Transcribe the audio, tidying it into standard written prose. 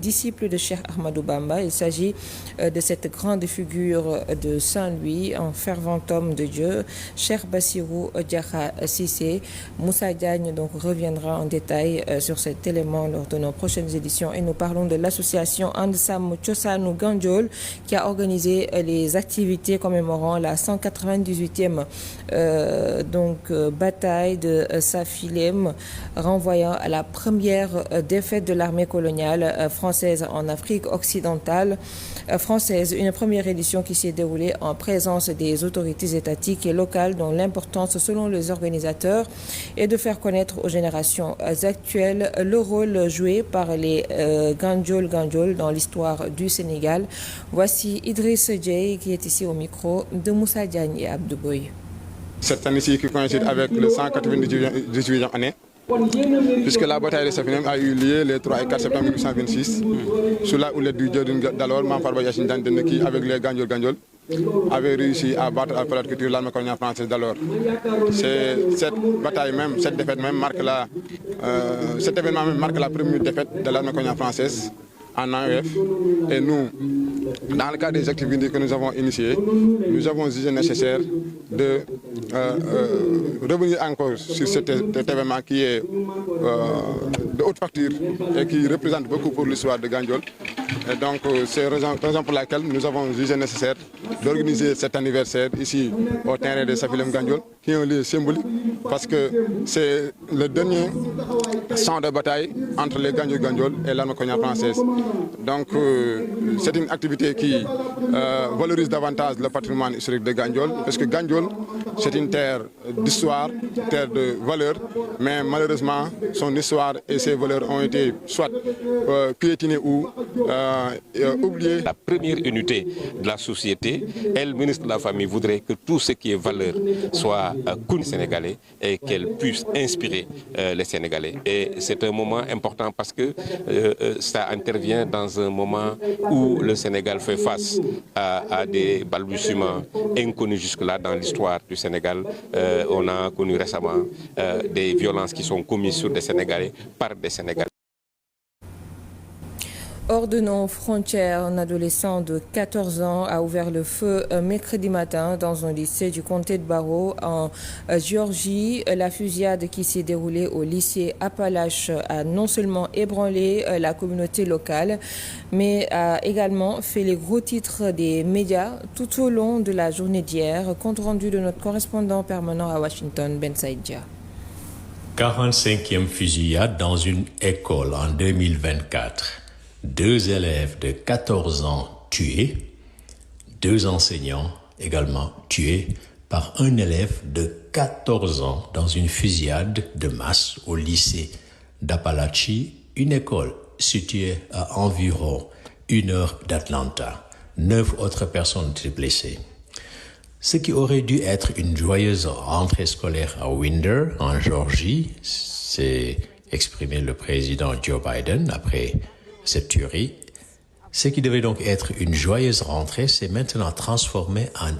disciple de Cheikh Ahmadou Bamba. Il s'agit de cette grande figure de Saint-Louis, un fervent homme de Dieu, Cheikh Bassirou Diakha Cissé. Moussa Diagne donc reviendra en détail sur cet élément lors de nos prochaines éditions et nous parlons de l'association And Sam Cosanou Gandiol qui a organisé les activités commémorant la 198e bataille de Safilem, renvoyant à la première défaite de l'armée coloniale française en Afrique occidentale française, une première édition qui s'est déroulée en présence des autorités étatiques et locales dont l'importance selon les organisateurs est de faire connaître aux générations actuelles le rôle joué par les Gandiol dans l'histoire du Sénégal. Voici Idriss Dieye qui est ici au micro de Moussa Diagne et Abdou Boye. Cette année-ci qui coïncide avec le 198e année, puisque la bataille de Safilem a eu lieu les 3 et 4 septembre 1826, sous la houlette du dieu d'alors, Mamfarba Yassine Dane, qui, avec les Gandiol, avait réussi à battre à la culture l'armée coloniale française d'alors. Cette bataille même, cette défaite même cet événement même marque la première défaite de l'armée coloniale française en AEF. Et nous, dans le cadre des activités que nous avons initiées, nous avons jugé nécessaire de revenir encore sur cet événement qui est de haute facture et qui représente beaucoup pour l'histoire de Gandiol. Et donc, c'est la raison pour laquelle nous avons jugé nécessaire d'organiser cet anniversaire ici au terrain de Safilem Gandiol, qui est un lieu symbolique parce que c'est le dernier champ de bataille entre les Gandiol et l'armée coloniale française. Donc, c'est une activité qui valorise davantage le patrimoine historique de Gandiol, parce que Gandiol, c'est une terre d'histoire, terre de valeurs, mais malheureusement, son histoire et ses valeurs ont été soit piétinées ou oubliées. La première unité de la société et le ministre de la Famille voudrait que tout ce qui est valeur soit connu sénégalais et qu'elle puisse inspirer les Sénégalais. Et c'est un moment important parce que ça intervient dans un moment où le Sénégal fait face à des balbutiements inconnus jusque-là dans l'histoire du Sénégal. On a connu récemment des violences qui sont commises sur des Sénégalais par des Sénégalais. Hors de nos frontières, un adolescent de 14 ans a ouvert le feu mercredi matin dans un lycée du comté de Barrow en Géorgie. La fusillade qui s'est déroulée au lycée Appalache a non seulement ébranlé la communauté locale, mais a également fait les gros titres des médias tout au long de la journée d'hier. Compte rendu de notre correspondant permanent à Washington, Ben Saïdia. 45e fusillade dans une école en 2024. 2 élèves de 14 ans tués, 2 enseignants également tués par un élève de 14 ans dans une fusillade de masse au lycée d'Appalachie, une école située à environ 1 heure d'Atlanta. 9 autres personnes étaient blessées. Ce qui aurait dû être une joyeuse rentrée scolaire à Winder, en Géorgie, s'est exprimé le président Joe Biden après cette tuerie. Ce qui devait donc être une joyeuse rentrée s'est maintenant transformé en